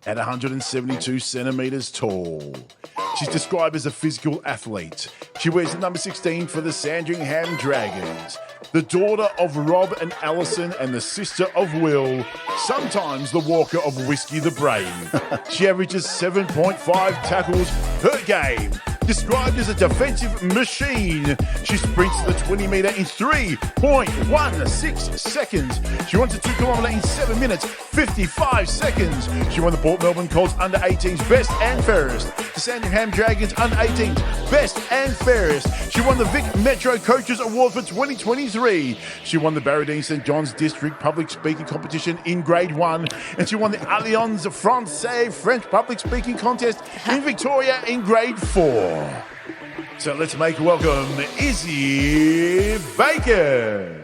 at 172 centimetres tall. She's described as a physical athlete. She wears the number 16 for the Sandringham Dragons. The daughter of Rob and Alison and the sister of Will, sometimes the walker of Whiskey the Brave. She averages 7.5 tackles per game. Described as a defensive machine, she sprints the 20-metre in 3.16 seconds. She runs a 2 kilometre in 7 minutes, 55 seconds. She won the Port Melbourne Colts Under-18s Best and Fairest, the Sandringham Dragons Under-18s Best and Fairest. She won the Vic Metro Coaches Award for 2023. She won the Barradine St John's District Public Speaking Competition in Grade 1, and she won the Allianz Francais French Public Speaking Contest in Victoria in Grade 4. So let's make welcome Issy Bacon.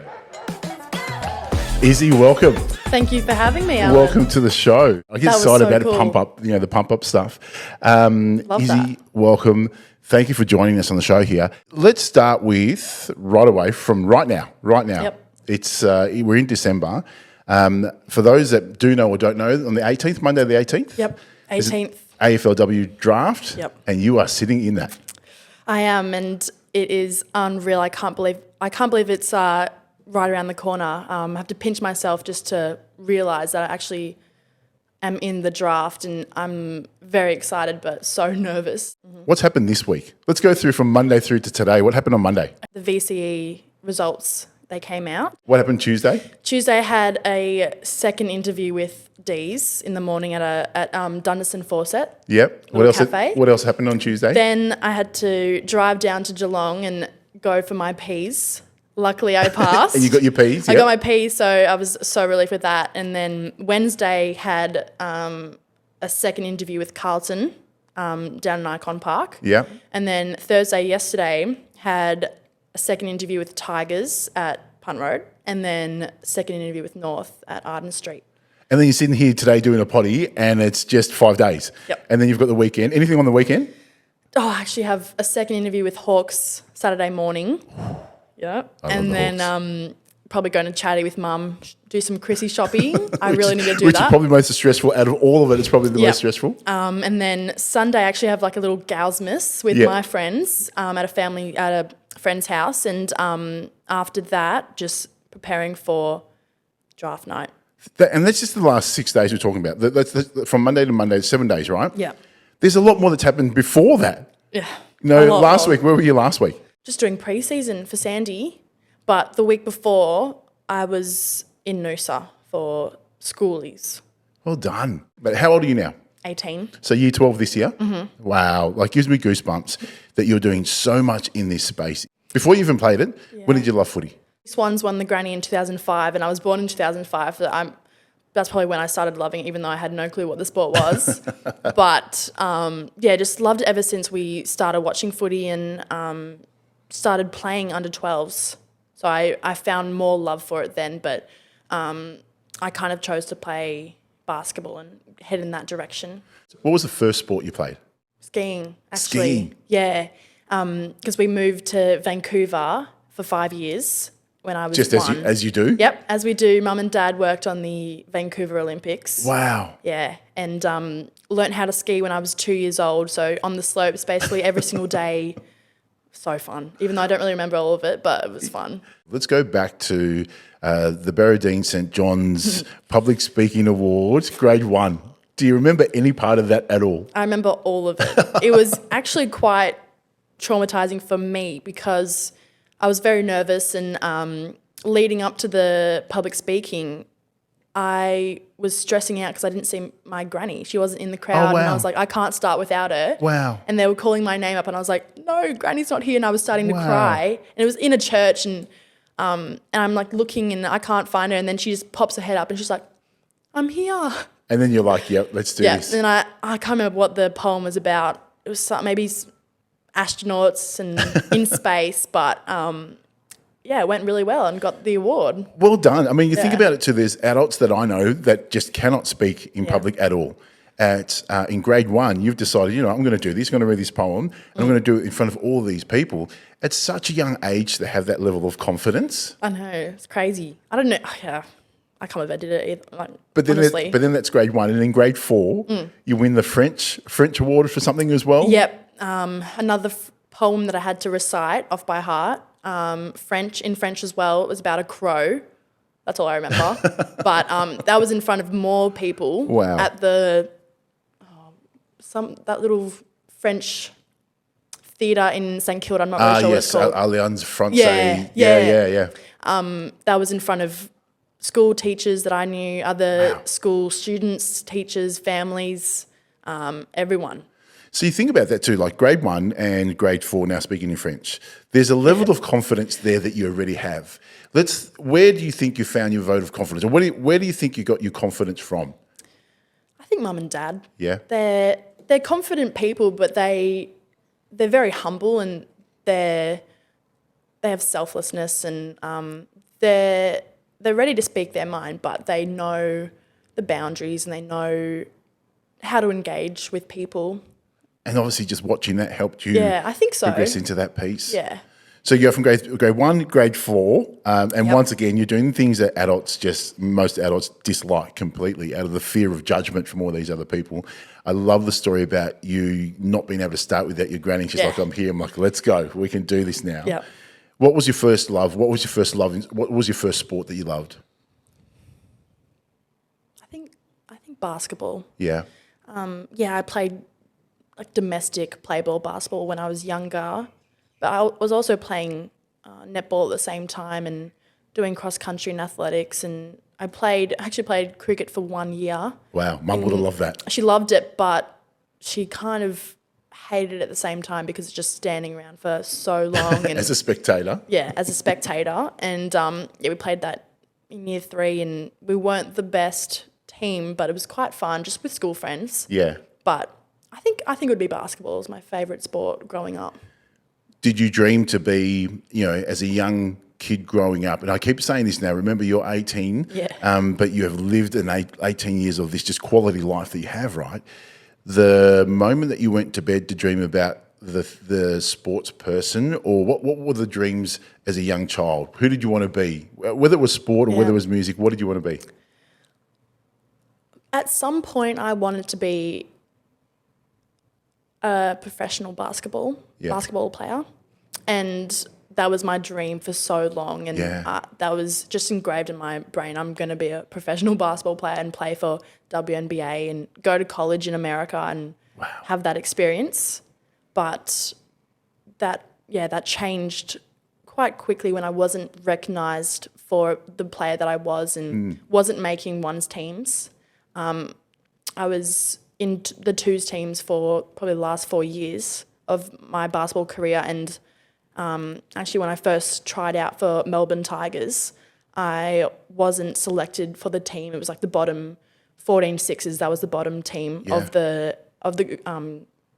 Izzy, welcome. Thank you for having me, Alan. Welcome to the show. I get excited about cool. the pump up, the pump up stuff. Love Izzy, that. welcome. Thank you for joining us on the show here. Let's start with right away from right now. Yep. It's we're in December. For those that do know or don't know, on the 18th, Monday the 18th. Yep, 18th. AFLW draft. Yep. And you are sitting in that. I am, and it is unreal. I can't believe it's right around the corner. I have to pinch myself just to realise that I actually am in the draft, and I'm very excited but so nervous. What's happened this week? Let's go through from Monday through to today. What happened on Monday? The VCE results, they came out. What happened Tuesday? Tuesday I had a second interview with Dees in the morning at Dundas and Fawcett. Yep. Cafe. What else happened on Tuesday? Then I had to drive down to Geelong and go for my Ps. Luckily, I passed. And you got your Ps? I got my Ps, so I was so relieved with that. And then Wednesday had a second interview with Carlton down in Icon Park. Yeah. And then Thursday, yesterday, had a second interview with Tigers at Punt Road, and then second interview with North at Arden Street. And then you're sitting here today doing a potty, and it's just 5 days. Yep. And then you've got the weekend. Anything on the weekend? Oh, I actually have a second interview with Hawks Saturday morning. Yeah. And then probably going to Chatty with Mum, do some Chrissy shopping. I really need to do Which that. is probably most stressful. Out of all of it, it's probably the most stressful. And then Sunday, I actually have like a little gals miss with my friends at a friend's house. And after that, just preparing for draft night. And that's just the last 6 days we're talking about. That's from Monday to Monday, 7 days, right? Yeah. There's a lot more that's happened before that. Yeah. Last week, where were you last week? Just doing pre-season for Sandy. But the week before, I was in Noosa for schoolies. Well done. But how old are you now? 18. So year 12 this year? Mm-hmm. Wow. Like, gives me goosebumps that you're doing so much in this space. Before you even played it, when did you love footy? Swans won the granny in 2005, and I was born in 2005. So that's probably when I started loving it, even though I had no clue what the sport was. But, just loved it ever since we started watching footy and started playing under 12s. So I found more love for it then, but I kind of chose to play basketball and head in that direction. What was the first sport you played? Skiing, actually. Skiing? Yeah, because we moved to Vancouver for 5 years when I was Just one. as you do? Yep, as we do. Mum and Dad worked on the Vancouver Olympics. Wow. Yeah, and learnt how to ski when I was 2 years old. So on the slopes basically every single day. So fun, even though I don't really remember all of it, but it was fun. Let's go back to the Barradine St John's Public Speaking Awards, Grade 1. Do you remember any part of that at all? I remember all of it. It was actually quite traumatising for me because I was very nervous, and leading up to the public speaking, I was stressing out because I didn't see my granny. She wasn't in the crowd. Oh, wow. And I was like, I can't start without her. Wow. And they were calling my name up, and I was like, no, granny's not here. And I was starting to cry. And it was in a church, and I'm like looking, and I can't find her. And then she just pops her head up, and she's like, I'm here. And then you're like, yep, let's do this. And I can't remember what the poem was about. It was maybe astronauts and in space, but it went really well and got the award. Well done. I mean, you think about it too, there's adults that I know that just cannot speak in public at all. In grade 1, you've decided, I'm going to do this, I'm going to read this poem, and I'm going to do it in front of all these people. At such a young age to have that level of confidence. I know, it's crazy. I don't know. Yeah. I can't believe I did it either. Like, But then, honestly. but then that's grade 1. And in grade 4, you win the French award for something as well? Yep. Another poem that I had to recite off by heart. In French as well. It was about a crow. That's all I remember. But that was in front of more people. Wow. At the that little French theatre in St Kilda. I'm not really sure what it's called. Allianz Francais. Yeah. That was in front of school teachers that I knew, other school students, teachers, families, everyone. So you think about that too, like grade 1 and grade 4 now speaking in French. There's a level of confidence there that you already have. Where do you think you found your vote of confidence? Or where do you think you got your confidence from? I think mum and dad. Yeah. They're confident people, but they're very humble, and they have selflessness, and they're ready to speak their mind, but they know the boundaries and they know how to engage with people. And obviously just watching that helped you I think so. progress into that piece. Yeah. So you go from grade 1, grade 4, and once again, you're doing things that most adults dislike completely out of the fear of judgment from all these other people. I love the story about you not being able to start without your granny. She's like, I'm here. I'm like, let's go. We can do this now. Yeah. What was your first love? What was your first love? What was your first sport that you loved? I think basketball. Yeah. I played like domestic play ball basketball when I was younger, but I was also playing netball at the same time and doing cross country and athletics. And I actually played cricket for 1 year. Wow, Mum would have loved that. She loved it, but she kind of hated it at the same time because it's just standing around for so long. And as a spectator? Yeah, as a spectator. And we played that in year 3, and we weren't the best team, but it was quite fun just with school friends. Yeah. But I think it would be basketball. It was my favourite sport growing up. Did you dream to be, as a young kid growing up, and I keep saying this now, remember you're 18, but you have lived 18 years of this just quality life that you have, right? The moment that you went to bed to dream about the sports person, or what were the dreams as a young child? Who did you want to be? Whether it was sport or whether it was music, what did you want to be? At some point, I wanted to be a professional basketball player, and that was my dream for so long, and that was just engraved in my brain. I'm going to be a professional basketball player and play for WNBA and go to college in America and have that experience. But that changed quite quickly when I wasn't recognised for the player that I was and wasn't making ones teams. I was in the twos teams for probably the last 4 years of my basketball career, and actually when I first tried out for Melbourne Tigers, I wasn't selected for the team. It was like the bottom 14 Sixers. That was the bottom team of the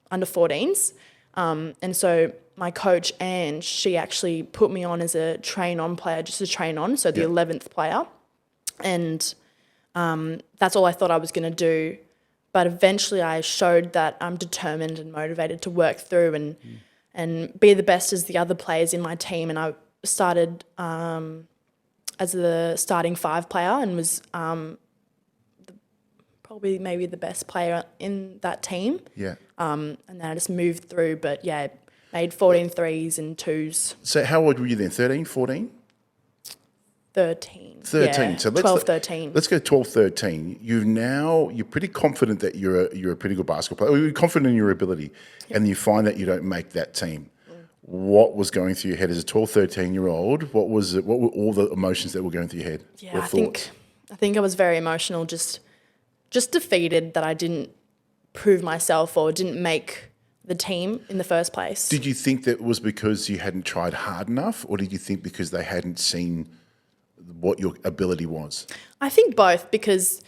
under 14s, and so my coach Ange, she actually put me on as a train-on player, just to train on, so the 11th player, and that's all I thought I was going to do. But eventually I showed that I'm determined and motivated to work through and be the best as the other players in my team. And I started as the starting 5 player and was probably maybe the best player in that team. Yeah. And then I just moved through, but made 14 threes and twos. So how old were you then, 13, 14? 13. 13. Yeah, so 12, 13. Let's go 12, 13. You're pretty confident that you're a pretty good basketball player. You're confident in your ability, and you find that you don't make that team. What was going through your head as a 12, 13-year-old? What were all the emotions that were going through your head? Yeah, I think I was very emotional, just defeated that I didn't prove myself or didn't make the team in the first place. Did you think that was because you hadn't tried hard enough, or did you think because they hadn't seen what your ability was? I think both, because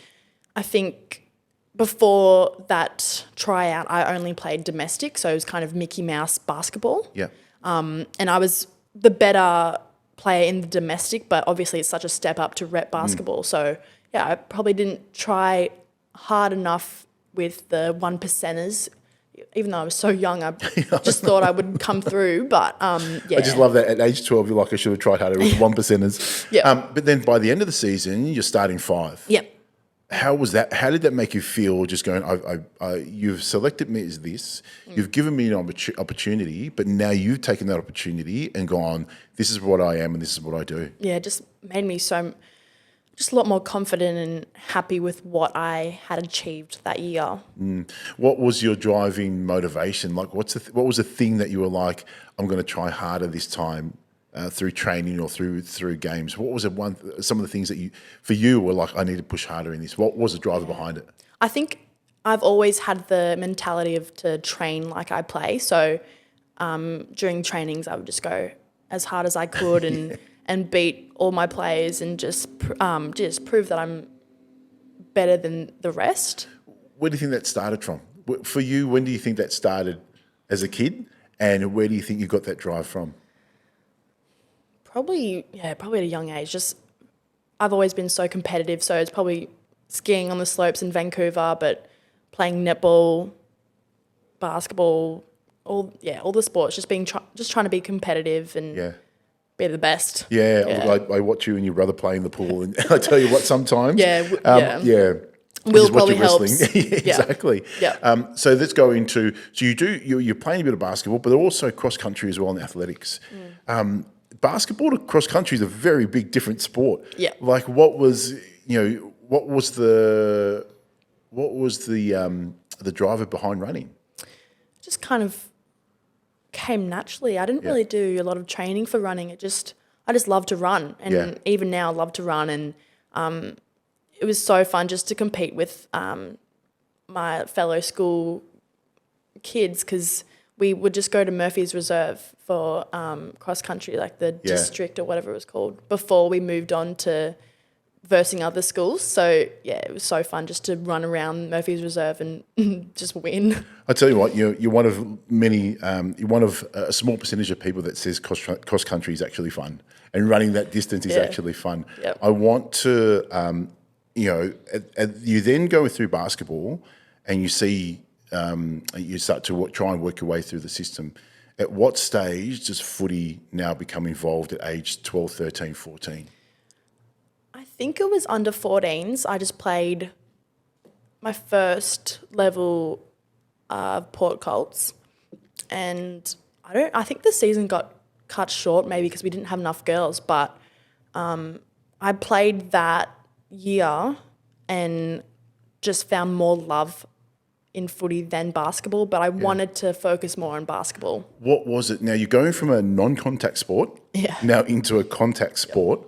I think before that tryout I only played domestic, so it was kind of Mickey Mouse basketball. Yeah. And I was the better player in the domestic, but obviously it's such a step up to rep basketball. So I probably didn't try hard enough with the 1%ers. even though I was so young, I just thought I would come through. But yeah. I just love that at age 12, you're like, I should have tried harder with one percenters. Yeah. But then by the end of the season, you're starting 5. Yep. How was that? How did that make you feel? Just going, you've selected me as this. You've given me an opportunity, but now you've taken that opportunity and gone, this is what I am and this is what I do. Yeah, it just made me just a lot more confident and happy with what I had achieved that year. What was your driving motivation? Like, what was the thing that you were like, I'm going to try harder this time through training or through games? What was some of the things that for you were like, I need to push harder in this? What was the driver behind it? I think I've always had the mentality to train like I play. So during trainings, I would just go as hard as I could and beat all my players and just prove that I'm better than the rest. Where do you think that started from? For you, when do you think that started as a kid? And where do you think you got that drive from? Probably at a young age. Just I've always been so competitive, so it's probably skiing on the slopes in Vancouver, but playing netball, basketball, all the sports, just trying to be competitive and be the best. I watch you and your brother play in the pool, and I tell you what, sometimes Will probably helps. Exactly. Yeah. So let's go into you're playing a bit of basketball, but also cross country as well in athletics. Basketball to cross country is a very big different sport. Yeah. Like what was the driver behind running? Just kind of came naturally. I didn't really do a lot of training for running. I just love to run, and even now I love to run. And it was so fun just to compete with my fellow school kids, because we would just go to Murphy's Reserve for cross country, like the district or whatever it was called, before we moved on to versing other schools. So it was so fun just to run around Murphy's Reserve and just win. I tell you what, you're one of many. You're one of a small percentage of people that says cross country is actually fun, and running that distance is actually fun. Yep. I want to, you then go through basketball, and you see, you start to try and work your way through the system. At what stage does footy now become involved at age 12, 13, 14? I think it was under 14s. I just played my first level of Port Colts, and I think the season got cut short maybe because we didn't have enough girls, but I played that year and just found more love in footy than basketball, but I wanted to focus more on basketball. What was it? Now you're going from a non-contact sport now into a contact sport.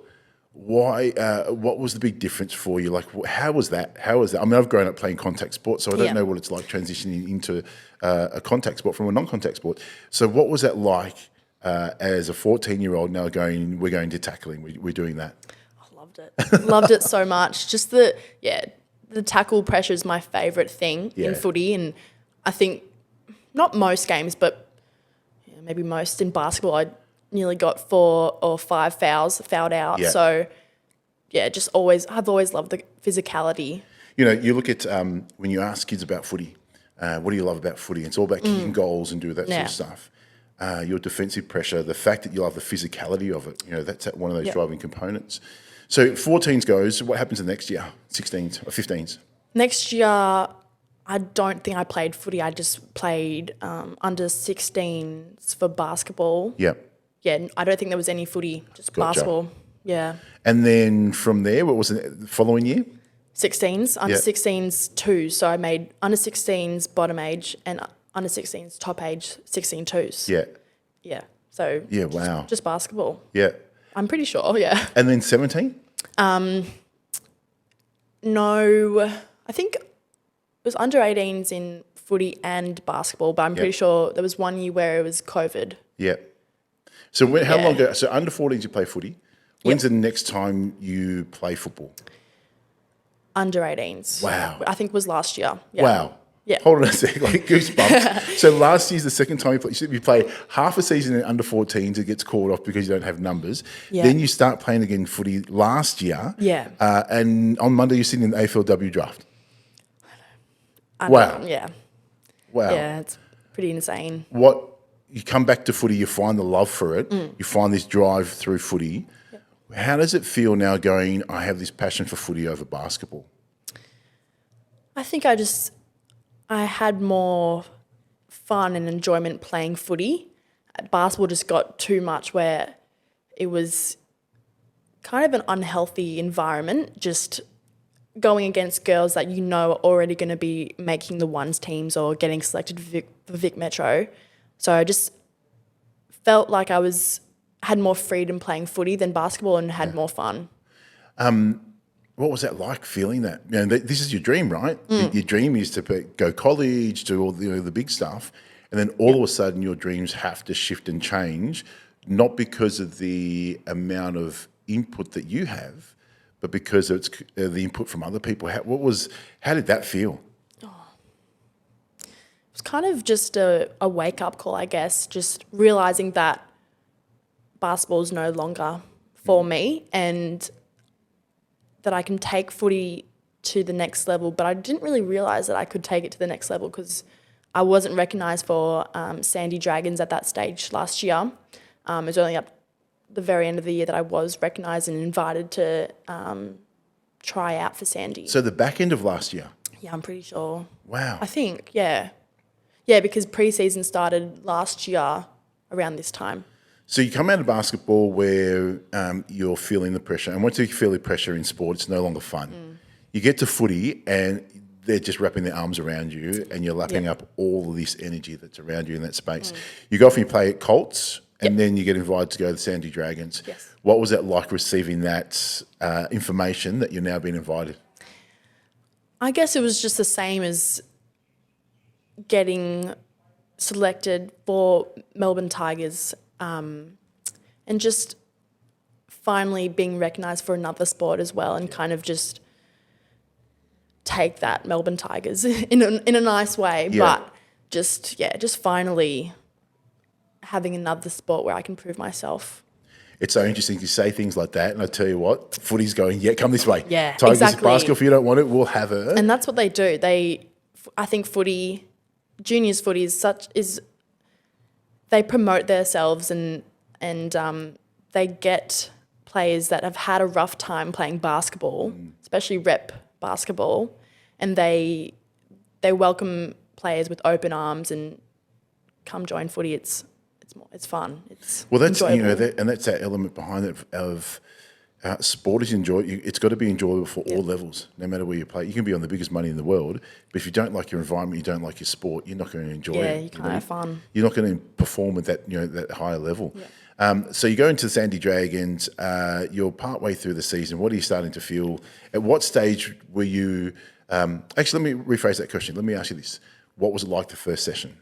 Why? What was the big difference for you? Like, how was that? I mean, I've grown up playing contact sports, so I don't know what it's like transitioning into a contact sport from a non-contact sport. So what was that like as a 14-year-old now we're going to tackling, we're doing that? I loved it. Loved it so much. Just the tackle pressure is my favourite thing in footy, and I think not most games, but maybe most in basketball, I nearly got 4 or 5 fouled out. Yeah. So, I've always loved the physicality. You look at when you ask kids about footy, what do you love about footy? It's all about kicking goals and do that sort of stuff. Your defensive pressure, the fact that you love the physicality of it, that's one of those driving components. So 14s goes, what happens the next year? 16s or 15s? Next year, I don't think I played footy. I just played under 16s for basketball. Yeah. Yeah, I don't think there was any footy, just basketball. Yeah. And then from there, what was it the following year? 16s, under 16s 2. So I made under 16s bottom age and under 16s top age 16 twos. Yeah. Yeah. So just basketball. Yeah. I'm pretty sure, yeah. And then 17? No, I think it was under 18s in footy and basketball, but I'm pretty sure there was one year where it was COVID. Yeah. So how long ago? So under 14s you play footy. When's the next time you play football? Under 18s. Wow. I think it was last year. Yeah. Wow. Yeah. Hold on a sec, like goosebumps. So last year's the second time you play half a season in under 14s, it gets called off because you don't have numbers. Yeah. Then you start playing again footy last year. Yeah. And on Monday you're sitting in the AFLW draft. Wow. Yeah. Wow. Yeah, pretty insane. You come back to footy, you find the love for it, you find this drive through footy. Yep. How does it feel now going, I have this passion for footy over basketball? I think I had more fun and enjoyment playing footy. Basketball just got too much where it was kind of an unhealthy environment, just going against girls that you know are already going to be making the ones teams or getting selected for Vic Metro. So I just felt like I had more freedom playing footy than basketball and had more fun. What was that like, feeling that? This is your dream, right? Your dream is to go college, do all the big stuff, and then all of a sudden your dreams have to shift and change, not because of the amount of input that you have, but because it's the input from other people. How did that feel? It was kind of just a wake-up call, I guess, just realising that basketball is no longer for me and that I can take footy to the next level, but I didn't really realise that I could take it to the next level because I wasn't recognised for Sandy Dragons at that stage last year. It was only up the very end of the year that I was recognised and invited to try out for Sandy. So the back end of last year? Yeah, I'm pretty sure. Wow. I think, yeah. Yeah, because pre-season started last year around this time. So you come out of basketball where you're feeling the pressure, and once you feel the pressure in sport, it's no longer fun. You get to footy and they're just wrapping their arms around you and you're lapping up all of this energy that's around you in that space. You go off and you play at Colts and then you get invited to go to the Sandy Dragons. Yes. What was that like, receiving that information that you're now being invited? I guess it was just the same as getting selected for Melbourne Tigers and just finally being recognised for another sport as well, and kind of just take that Melbourne Tigers in a nice way, but just finally having another sport where I can prove myself. It's so interesting to say things like that, and I tell you what, footy's going, come this way. Yeah, Tigers, exactly. Basketball, if you don't want it, we'll have her. And that's what they do. I think footy, juniors footy they promote themselves and they get players that have had a rough time playing basketball, especially rep basketball, and they welcome players with open arms and come join footy. It's fun. It's enjoyable. And that's that element behind it of sport is it's got to be enjoyable for all levels, no matter where you play. You can be on the biggest money in the world, but if you don't like your environment, you don't like your sport, you're not going to enjoy it. Yeah, you can't have fun. You're not going to perform at that higher level. Yeah. So you go into the Sandy Dragons. You're partway through the season. What are you starting to feel? At what stage were you? Actually, let me rephrase that question. Let me ask you this: what was it like the first session?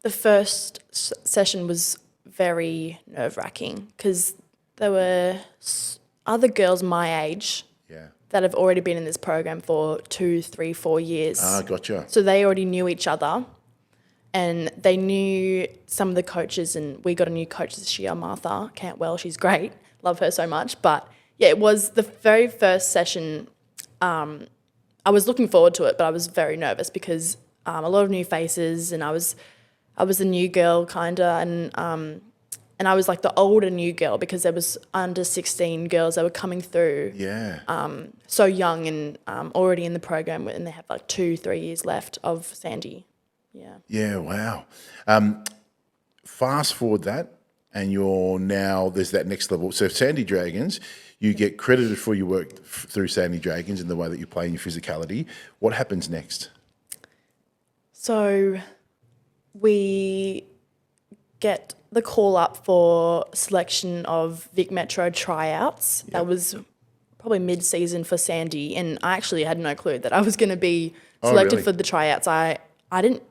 The first session was very nerve-wracking because there were other girls my age that have already been in this program for 2, 3, 4 years. Ah, gotcha. So they already knew each other and they knew some of the coaches, and we got a new coach this year, Martha Cantwell. She's great. Love her so much. But yeah, it was the very first session. I was looking forward to it, but I was very nervous because a lot of new faces, and I was the new girl kinda, and I was like the older new girl because there was under 16 girls that were coming through. Yeah. So young and already in the program, and they have like 2-3 years left of Sandy. Yeah. Yeah. Wow. Fast forward that, and there's that next level. So Sandy Dragons, you get credited for your work through Sandy Dragons in the way that you play in your physicality. What happens next? So we get the call up for selection of Vic Metro tryouts. Yep. That was probably mid-season for Sandy, and I actually had no clue that I was going to be selected for the tryouts. I didn't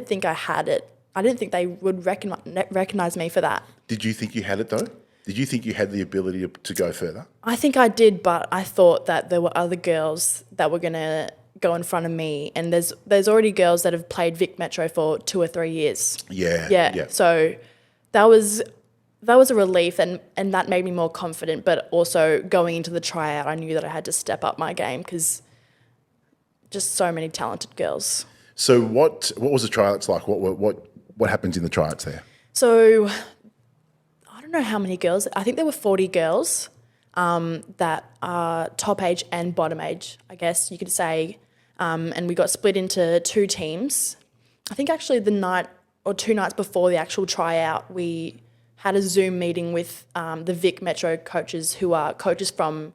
think I had it. I didn't think they would recognize me for that. Did you think you had it though? Did you think you had the ability to go further? I think I did, but I thought that there were other girls that were going to go in front of me, and there's already girls that have played Vic Metro for 2 or 3 years. Yeah. So that was a relief, and that made me more confident. But also going into the tryout, I knew that I had to step up my game because just so many talented girls. So what was the tryouts like? What happens in the tryouts there? So I don't know how many girls. I think there were 40 girls that are top age and bottom age, I guess you could say. And we got split into 2 teams. I think actually the night or 2 nights before the actual tryout, we had a Zoom meeting with the Vic Metro coaches, who are coaches from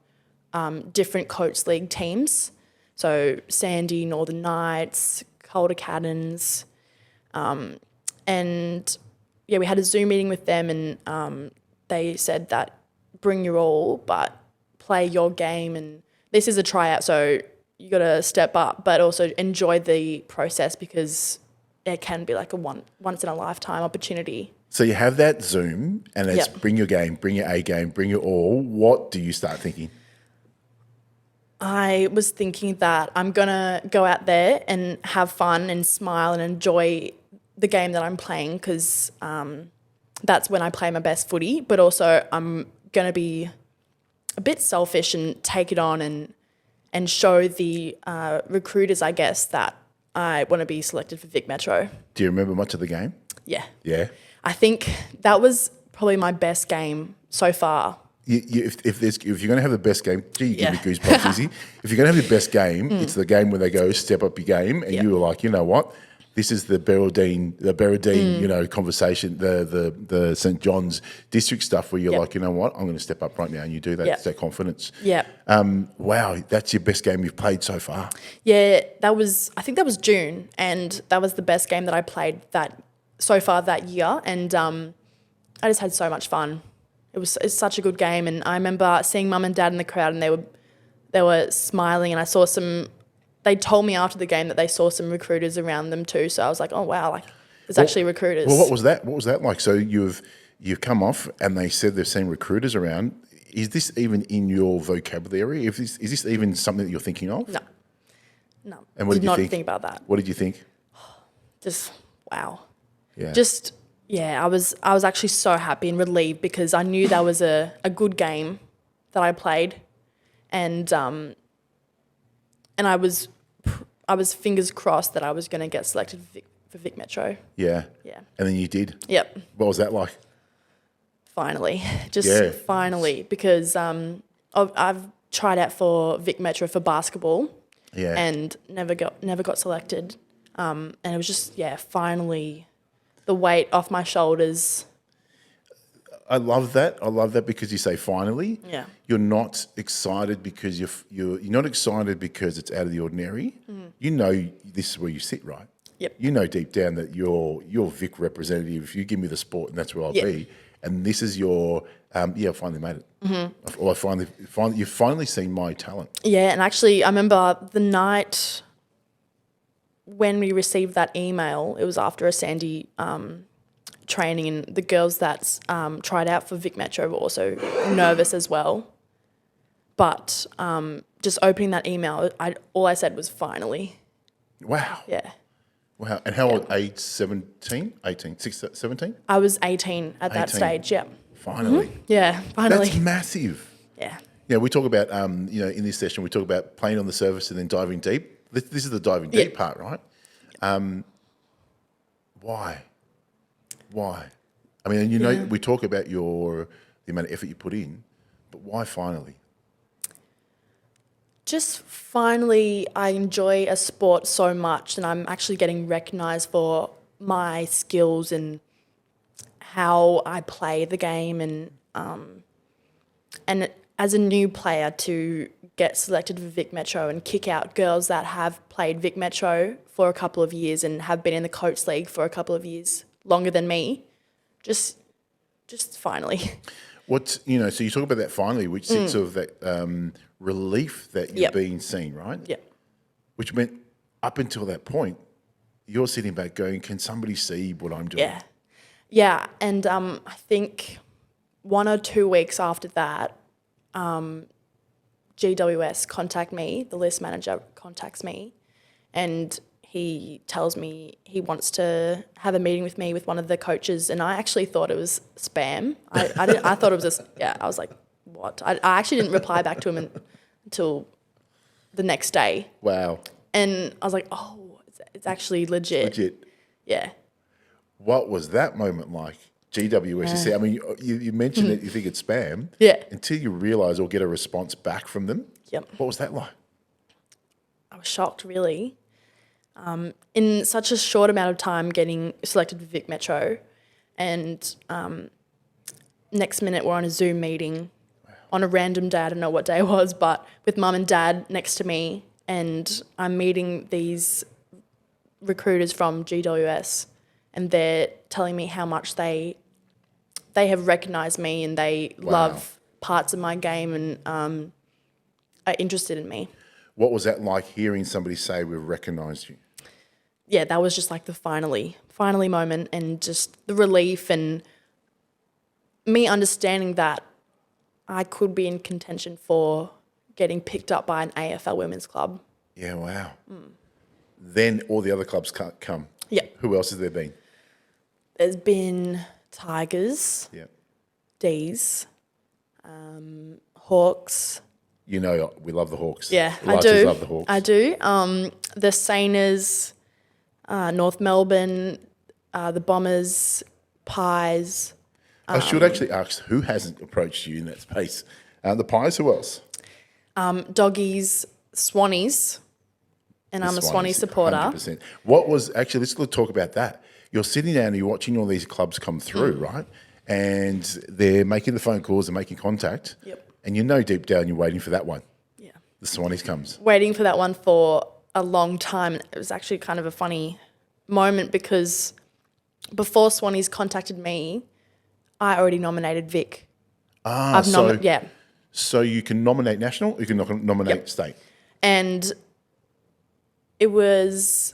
different Coates League teams. So Sandy, Northern Knights, Calder Caddons. And yeah, we had a Zoom meeting with them, and they said that bring your all, but play your game. And this is a tryout, so you got to step up, but also enjoy the process, because it can be like a once in a lifetime opportunity. So you have that Zoom, and it's bring your game, bring your A game, bring your all. What do you start thinking? I was thinking that I'm going to go out there and have fun and smile and enjoy the game that I'm playing, because that's when I play my best footy. But also I'm going to be a bit selfish and take it on and show the recruiters, I guess, that I want to be selected for Vic Metro. Do you remember much of the game? Yeah. Yeah. I think that was probably my best game so far. If you're going to have the best game, you give me goosebumps, Izzy. If you're going to have the best game, it's the game where they go step up your game, and you were like, you know what, this is the Beraldine, conversation, the St John's district stuff, where you're like, you know what, I'm going to step up right now, and you do that. It's that confidence. Yeah. Wow, that's your best game you've played so far. Yeah, I think that was June, and that was the best game that I played so far that year, and I just had so much fun. It's such a good game, and I remember seeing Mum and Dad in the crowd, and they were smiling, and I saw they told me after the game that they saw some recruiters around them too, so I was like, oh wow, like there's actually recruiters. Well, what was that like? So you've come off, and they said they've seen recruiters around. Is this even in your vocabulary? Is this even something that you're thinking of? No. And what did you think? Think about that. What did you think? Just wow. Yeah. I was actually so happy and relieved, because I knew that was a good game that I played, and I was fingers crossed that I was going to get selected for Vic Metro. Yeah. Yeah. And then you did. Yep. What was that like? Finally, finally, because I've tried out for Vic Metro for basketball, and never got selected, and it was just finally. The weight off my shoulders. I love that. I love that, because you say finally. Yeah. You're not excited because you're not excited because it's out of the ordinary. You know this is where you sit, right? Yep. You know deep down that you're Vic representative. You give me the sport, and that's where I'll be. And this is your I finally made it. Mm-hmm. Or you've finally seen my talent. Yeah, and actually, I remember the night when we received that email, it was after a Sandy training, and the girls that tried out for Vic Metro were also nervous as well. But just opening that email, all I said was finally. Wow. Yeah. Wow. And how old? Age 17? 18? 17? I was 18 at that stage, yeah. Finally. Mm-hmm. Yeah, finally. That's massive. Yeah. Yeah, we talk about, in this session, we talk about playing on the surface and then diving deep. This is the diving deep part, right? Why? I mean, we talk about the amount of effort you put in, but why finally? Just finally, I enjoy a sport so much, and I'm actually getting recognised for my skills and how I play the game, and as a new player to get selected for Vic Metro and kick out girls that have played Vic Metro for a couple of years and have been in the Coates League for a couple of years, longer than me, just finally. So you talk about that finally, which sits of that relief that you're being seen, right? Yeah. Which meant up until that point, you're sitting back going, can somebody see what I'm doing? Yeah. Yeah, and I think 1 or 2 weeks after that, GWS contact me, the list manager contacts me, and he tells me he wants to have a meeting with me with one of the coaches, and I actually thought it was spam. I thought it was I was like, what? I actually didn't reply back to him until the next day. Wow. And I was like, oh, It's actually legit. Legit. Yeah. What was that moment like? GWS, you see, I mean, you mentioned that you think it's spam. Yeah. Until you realise or get a response back from them. Yep. What was that like? I was shocked, really. In such a short amount of time getting selected for Vic Metro, and next minute we're on a Zoom meeting on a random day, I don't know what day it was, but with mum and dad next to me, and I'm meeting these recruiters from GWS, and they're telling me how much they have recognised me and they love parts of my game and are interested in me. What was that like hearing somebody say we've recognised you? Yeah, that was just like the finally moment, and just the relief and me understanding that I could be in contention for getting picked up by an AFL women's club. Yeah, wow. Then all the other clubs come. Yeah. Who else has there been? There's been Tigers, Yeah. D's, Hawks. You know, we love the Hawks. Yeah, I Lighties do. love the Hawks. I do. The Saners, North Melbourne, the Bombers, Pies. I should actually ask who hasn't approached you in that space. The Pies, who else? Doggies, Swannies, and I'm a Swanee supporter. 100%. What was actually? Let's talk about that. You're sitting down and you're watching all these clubs come through, right? And they're making the phone calls and making contact. Yep. And you know deep down you're waiting for that one. Yeah. The Swannies comes. Waiting for that one for a long time. It was actually kind of a funny moment because before Swannies contacted me, I already nominated Vic. So you can nominate national, or you can nominate state. And it was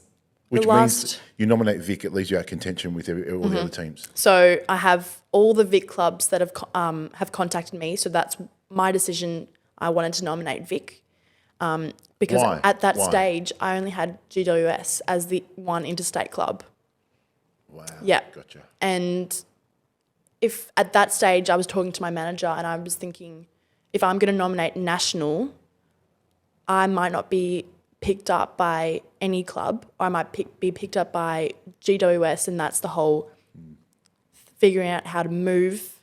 Which the last... means you nominate Vic, it leaves you out of contention with all the other teams. So I have all the Vic clubs that have contacted me. So that's my decision. I wanted to nominate Vic because Why? at that Why? stage, I only had GWS as the one interstate club. Wow. Yeah. Gotcha. And if at that stage I was talking to my manager and I was thinking, if I'm going to nominate national, I might not be picked up by any club, or I might be picked up by GWS, and that's the whole figuring out how to move,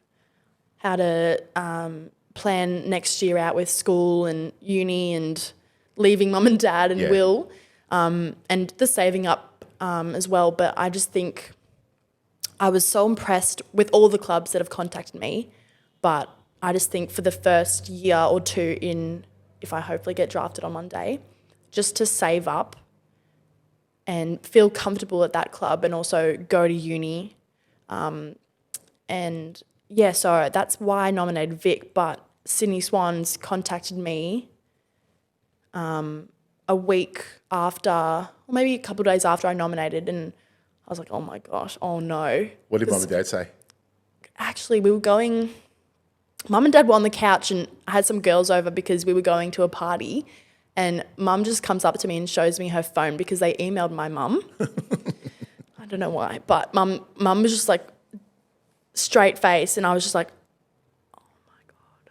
how to plan next year out with school and uni and leaving mum and dad and Will, and the saving up as well. But I just think I was so impressed with all the clubs that have contacted me, but I just think for the first year or two if I hopefully get drafted on Monday, just to save up and feel comfortable at that club and also go to uni. So that's why I nominated Vic, but Sydney Swans contacted me a week after, or maybe a couple of days after I nominated, and I was like, oh my gosh, oh no. What did mum and dad say? Actually, we were going... Mum and dad were on the couch and I had some girls over because we were going to a party, and mum just comes up to me and shows me her phone because they emailed my mum. I don't know why, but mum was just like straight face, and I was just like, oh my God.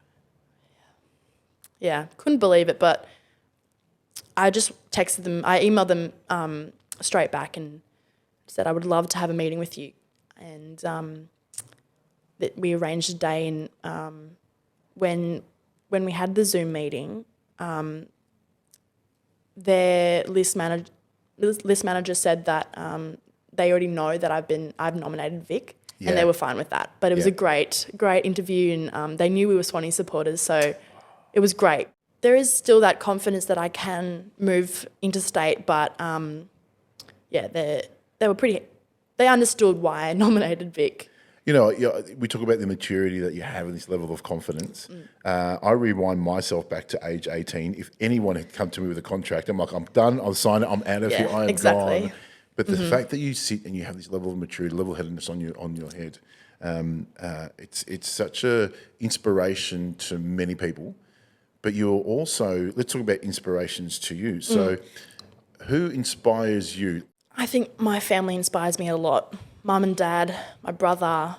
Yeah, couldn't believe it, but I just texted them, I emailed them straight back and said I would love to have a meeting with you. And that we arranged a day, and when we had the Zoom meeting, their list manager said that they already know that I've nominated Vic, and they were fine with that. But it was a great interview, and they knew we were Swanee supporters, so it was great. There is still that confidence that I can move interstate, but they understood why I nominated Vic. You know, we talk about the maturity that you have and this level of confidence. I rewind myself back to age 18. If anyone had come to me with a contract, I'm like, I'm done, I'll sign it, I'm out of here, I am gone. But the fact that you sit and you have this level of maturity, level-headedness on your head, it's such a inspiration to many people. But you're also, let's talk about inspirations to you. So who inspires you? I think my family inspires me a lot. Mum and dad, my brother,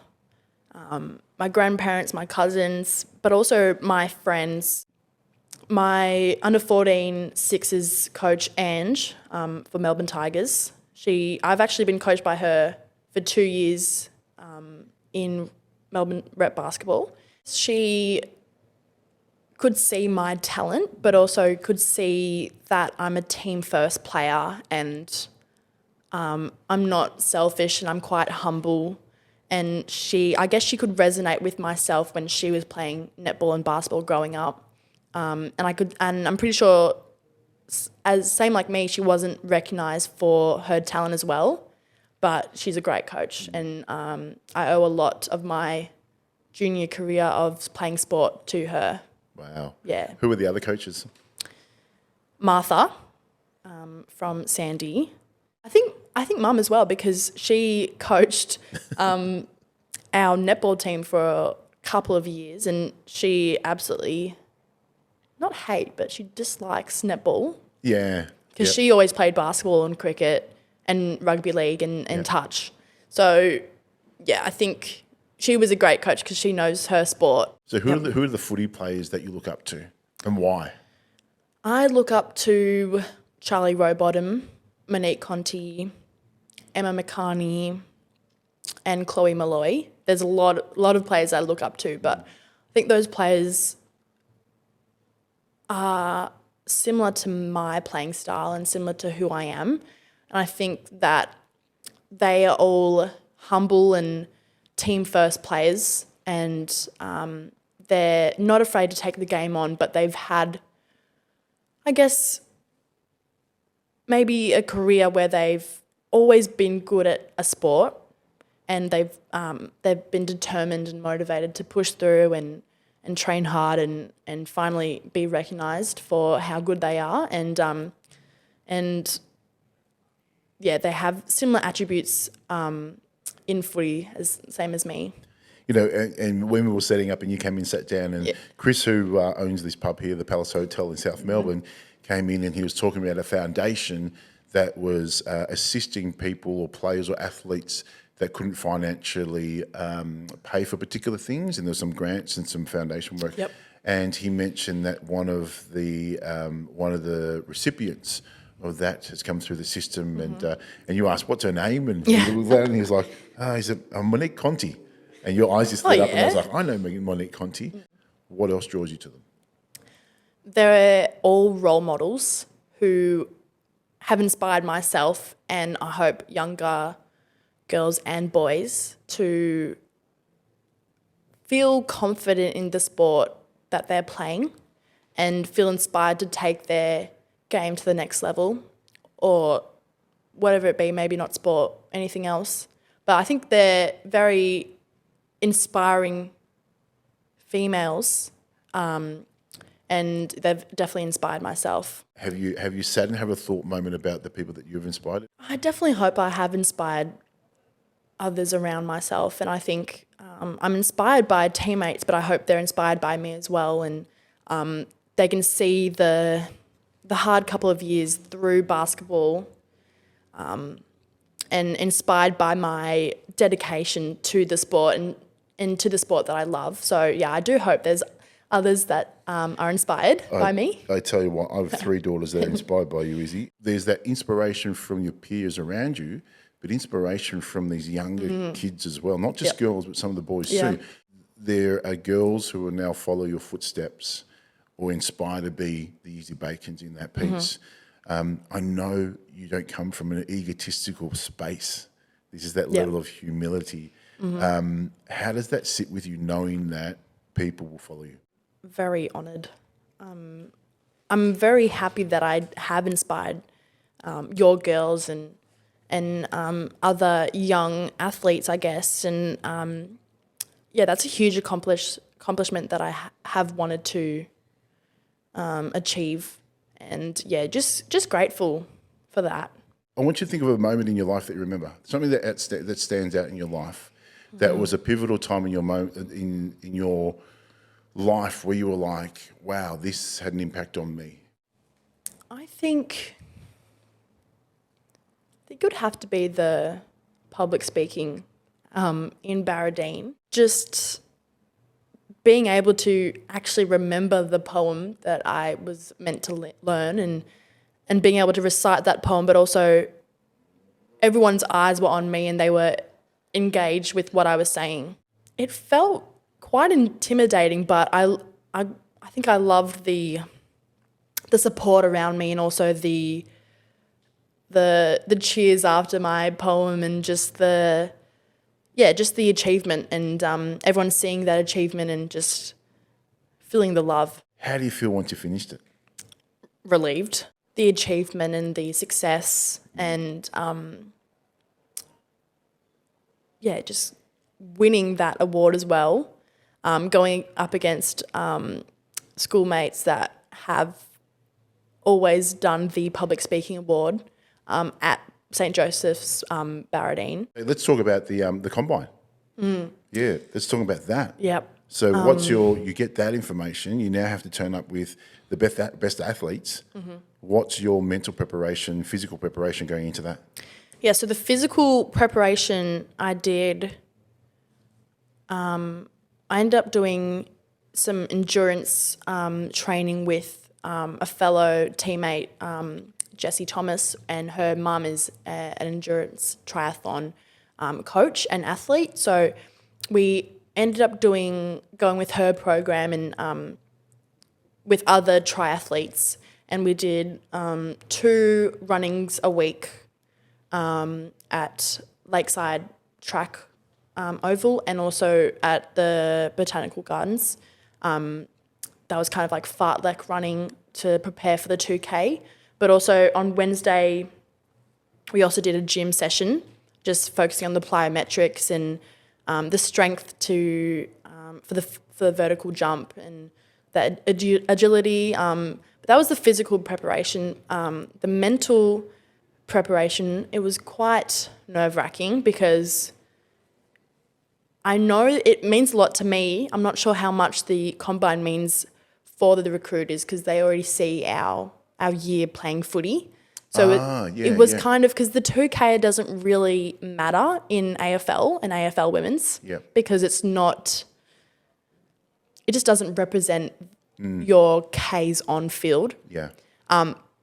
my grandparents, my cousins, but also my friends. My under 14 sixes coach, Ange, for Melbourne Tigers. I've actually been coached by her for 2 years in Melbourne rep basketball. She could see my talent, but also could see that I'm a team first player and I'm not selfish and I'm quite humble. And I guess she could resonate with myself when she was playing netball and basketball growing up. And I'm pretty sure, same like me, she wasn't recognised for her talent as well. But she's a great coach, and I owe a lot of my junior career of playing sport to her. Wow. Yeah. Who were the other coaches? Martha from Sandy. I think Mum as well, because she coached our netball team for a couple of years, and she absolutely not hate, but she dislikes netball. Yeah. Because she always played basketball and cricket and rugby league and touch. So, yeah, I think she was a great coach because she knows her sport. So who are the footy players that you look up to and why? I look up to Charlie Rowbottom, Monique Conti, Emma McCarney, and Chloe Malloy. There's a lot of players I look up to, but I think those players are similar to my playing style and similar to who I am. And I think that they are all humble and team first players, and they're not afraid to take the game on, but they've had, I guess, maybe a career where they've always been good at a sport, and they've been determined and motivated to push through and train hard and finally be recognised for how good they are. And yeah, they have similar attributes in footy, same as me. You know, and when we were setting up and you came in, sat down, and Chris, who owns this pub here, the Palace Hotel in South Melbourne, came in and he was talking about a foundation that was assisting people or players or athletes that couldn't financially pay for particular things, and there was some grants and some foundation work. Yep. And he mentioned that one of the recipients of that has come through the system, and you asked, "What's her name?" And he looked at it and he was like, "He's Monique Conti." And your eyes just lit up, and I was like, "I know Monique Conti." What else draws you to them? They're all role models who have inspired myself, and I hope younger girls and boys to feel confident in the sport that they're playing and feel inspired to take their game to the next level, or whatever it be, maybe not sport, anything else. But I think they're very inspiring females, and they've definitely inspired myself. Have you sat and have a thought moment about the people that you've inspired? I definitely hope I have inspired others around myself, and I think I'm inspired by teammates, but I hope they're inspired by me as well, and they can see the hard couple of years through basketball, and inspired by my dedication to the sport and to the sport that I love. So yeah, I do hope there's others that are inspired by me. I tell you what, I have 3 daughters that are inspired by you, Izzy. There's that inspiration from your peers around you, but inspiration from these younger kids as well, not just girls, but some of the boys too. There are girls who will now follow your footsteps or inspire to be the Issy Bacons in that piece. I know you don't come from an egotistical space. This is that level of humility. How does that sit with you, knowing that people will follow you? Very honoured. I'm very happy that I have inspired your girls and other young athletes, I guess. And that's a huge accomplishment that I have wanted to achieve. And just grateful for that. I want you to think of a moment in your life that you remember, something that stands out in your life, that was a pivotal time in your in your life where you were like, wow, this had an impact on me. I think it would have to be the public speaking in Barradine. Just being able to actually remember the poem that I was meant to learn and being able to recite that poem, but also everyone's eyes were on me and they were engaged with what I was saying. It felt quite intimidating, but I think I loved the support around me and also the cheers after my poem and just the achievement and everyone seeing that achievement and just feeling the love. How do you feel once you finished it? Relieved. The achievement and the success and just winning that award as well. Going up against schoolmates that have always done the public speaking award at St. Joseph's Barradine. Let's talk about the combine. Yeah, let's talk about that. Yep. So what's you get that information, you now have to turn up with the best athletes. Mm-hmm. What's your mental preparation, physical preparation going into that? Yeah, so the physical preparation I did, I ended up doing some endurance training with a fellow teammate, Jessie Thomas, and her mum is an endurance triathlon coach and athlete. So we ended up going with her program and with other triathletes, and we did 2 runnings a week at Lakeside Track Oval and also at the Botanical Gardens. That was kind of like fartlek running to prepare for the 2K. But also on Wednesday, we also did a gym session, just focusing on the plyometrics and the strength for the vertical jump and the agility. But that was the physical preparation. The mental preparation, it was quite nerve-wracking because I know it means a lot to me. I'm not sure how much the combine means for the recruiters because they already see our year playing footy. So it was kind of because the 2K doesn't really matter in AFL and AFL women's because it just doesn't represent your Ks on field. Yeah.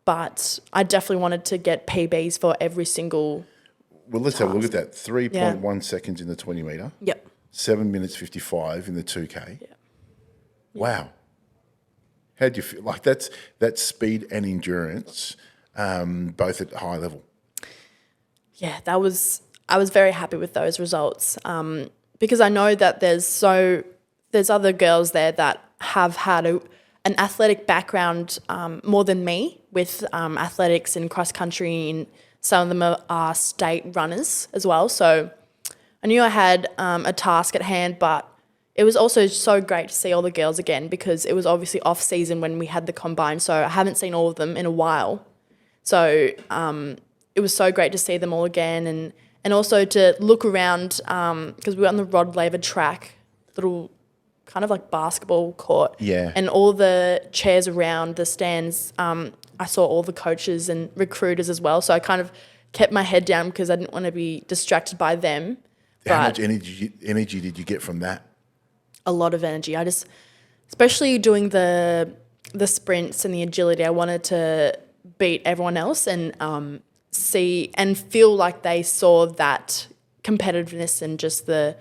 But I definitely wanted to get PBs for every single Well, let's have a look at that. 3.1 seconds in the 20 metre. Yep. 7 minutes 55 in the 2K. Yeah. Wow. How do you feel? Like that's speed and endurance, both at high level. Yeah, I was very happy with those results because I know that there's other girls there that have had an athletic background more than me with athletics and cross country, and some of them are state runners as well. So I knew I had a task at hand, but it was also so great to see all the girls again because it was obviously off season when we had the combine, so I haven't seen all of them in a while. So it was so great to see them all again and also to look around because we were on the Rod Laver track, little kind of like basketball court. Yeah. And all the chairs around the stands, I saw all the coaches and recruiters as well. So I kind of kept my head down because I didn't want to be distracted by them. How much energy did you get from that? A lot of energy. Especially doing the sprints and the agility, I wanted to beat everyone else and see and feel like they saw that competitiveness and just the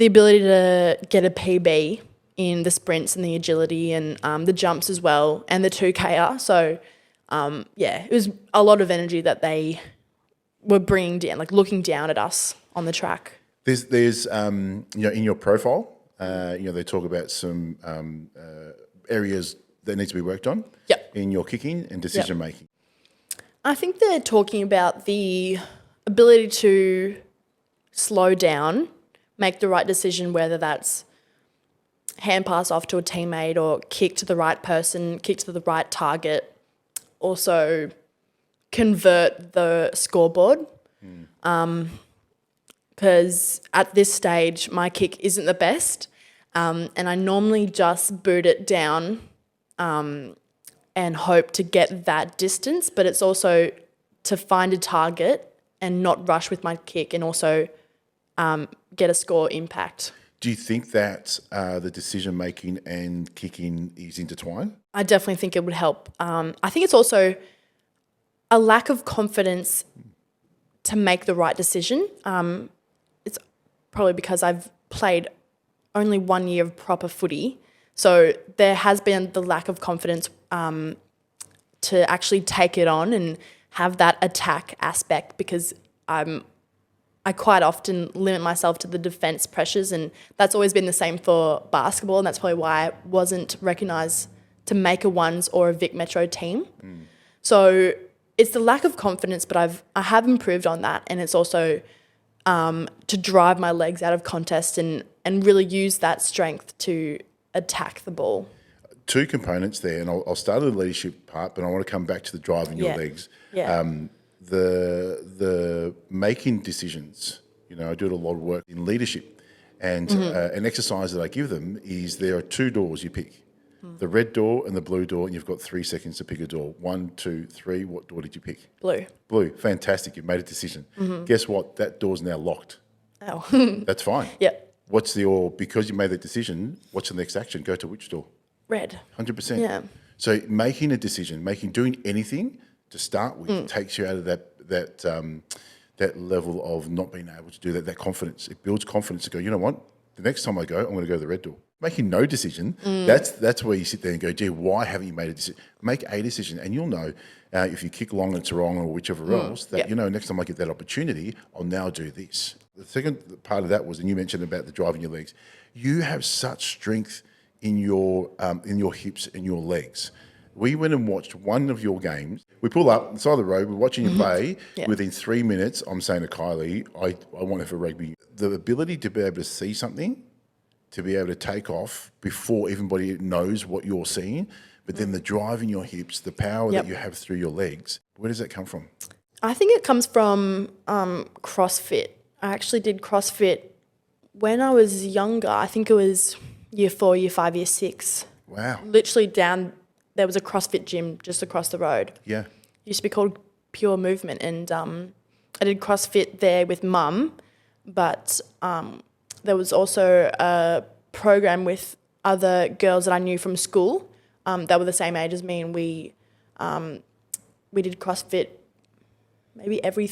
ability to get a PB in the sprints and the agility and the jumps as well and the 2Kr. So, it was a lot of energy that they were bringing down, like looking down at us on the track. There's in your profile, they talk about some areas that need to be worked on in your kicking and decision making. I think they're talking about the ability to slow down, make the right decision, whether that's hand pass off to a teammate or kick to the right person, kick to the right target, also convert the scoreboard. Because at this stage, my kick isn't the best, and I normally just boot it down and hope to get that distance, but it's also to find a target and not rush with my kick and also get a score impact. Do you think that the decision making and kicking is intertwined? I definitely think it would help. I think it's also a lack of confidence to make the right decision. It's probably because I've played only 1 year of proper footy. So there has been the lack of confidence to actually take it on and have that attack aspect, because I quite often limit myself to the defense pressures, and that's always been the same for basketball, and that's probably why I wasn't recognised to make a ones or a Vic Metro team. So it's the lack of confidence, but I have improved on that, and it's also to drive my legs out of contest and really use that strength to attack the ball. Two components there, and I'll start with the leadership part, but I want to come back to the driving your legs. Yeah. The making decisions, I do a lot of work in leadership, and an exercise that I give them is there are two doors you pick, the red door and the blue door, and you've got 3 seconds to pick a door. 1, 2, 3, what door did you pick? Blue. Blue, fantastic, you've made a decision. Guess what? That door's now locked. Oh. That's fine. Yep. Because you made that decision, what's the next action? Go to which door? Red. 100%. Yeah. So making a decision, doing anything to start with takes you out of that level of not being able to do that confidence. It builds confidence to go, you know what? The next time I go, I'm going to go to the red door. Making no decision, that's where you sit there and go, gee, why haven't you made a decision? Make a decision, and you'll know if you kick long and it's wrong or whichever else, that, next time I get that opportunity, I'll now do this. The second part of that was, and you mentioned about the driving your legs, you have such strength in your hips and your legs. We went and watched one of your games. We pull up on the side of the road, we're watching you play. Yeah. Within 3 minutes, I'm saying to Kylie, I want her for rugby. The ability to be able to see something, to be able to take off before everybody knows what you're seeing, but then the drive in your hips, the power that you have through your legs, where does that come from? I think it comes from CrossFit. I actually did CrossFit when I was younger. I think it was year 4, year 5, year 6. Wow. Literally there was a CrossFit gym just across the road. Yeah. It used to be called Pure Movement, and I did CrossFit there with Mum, but there was also a program with other girls that I knew from school that were the same age as me, and we did CrossFit maybe every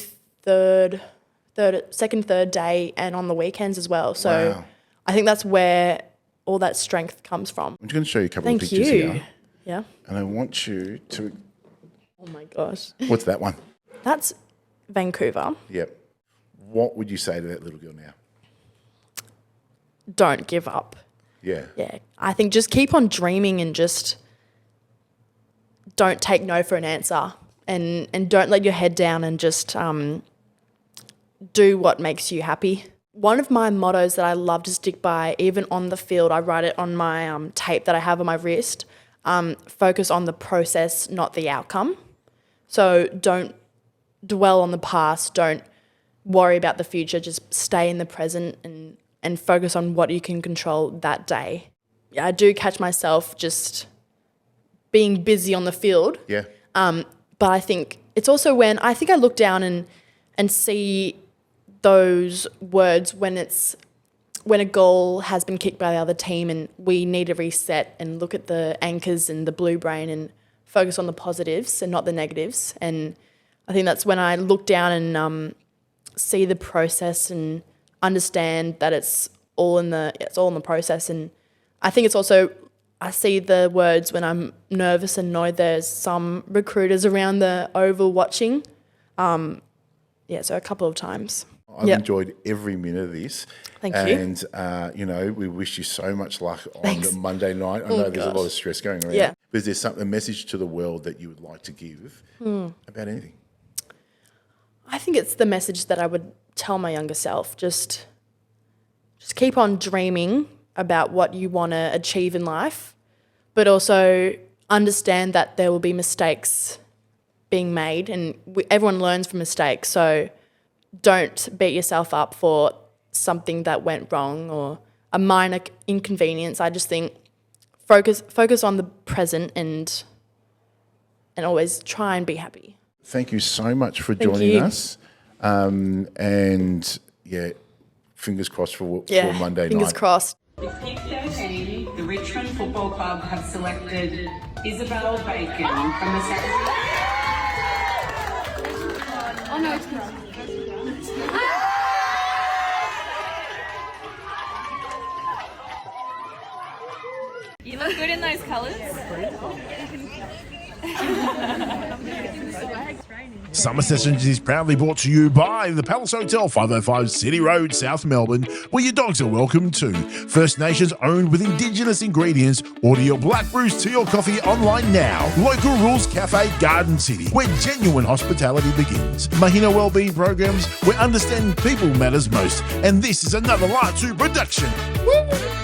second, third day, and on the weekends as well. So wow. I think that's where all that strength comes from. I'm just going to show you a couple of pictures here. Yeah. And I want you to... Oh, my gosh. What's that one? That's Vancouver. Yep. What would you say to that little girl now? Don't give up. Yeah. Yeah. I think just keep on dreaming and just don't take no for an answer, and don't let your head down, and just do what makes you happy. One of my mottos that I love to stick by, even on the field, I write it on my tape that I have on my wrist, focus on the process, not the outcome. So don't dwell on the past, don't worry about the future, just stay in the present and focus on what you can control that day. Yeah, I do catch myself just being busy on the field. Yeah. But I think it's also when I think I look down and see those words when a goal has been kicked by the other team and we need to reset and look at the anchors and the blue brain and focus on the positives and not the negatives. And I think that's when I look down and see the process and understand that it's all in the process. And I think it's also, I see the words when I'm nervous and know there's some recruiters around the oval watching. So a couple of times. I've enjoyed every minute of this. Thank you. And, we wish you so much luck on Monday night. I know there's a lot of stress going around. Yeah. But is there a message to the world that you would like to give about anything? I think it's the message that I would tell my younger self. Just keep on dreaming about what you want to achieve in life, but also understand that there will be mistakes being made, and everyone learns from mistakes. So don't beat yourself up for something that went wrong or a minor inconvenience. I just think focus on the present and always try and be happy. Thank you so much for joining us. fingers crossed for Monday fingers night. crossed. With pick 13, the Richmond Football Club have selected Issy Bacon from the second. Oh no, it's not. You look good in those colours. Summer Sessions is proudly brought to you by the Palace Hotel, 505 City Road, South Melbourne, where your dogs are welcome too. First Nations owned with Indigenous ingredients. Order your black brews, tea or coffee online now. Local Rules Cafe, Garden City, where genuine hospitality begins. Mahina Wellbeing Programs, where understanding people matters most. And this is another Light 2 production. Woo!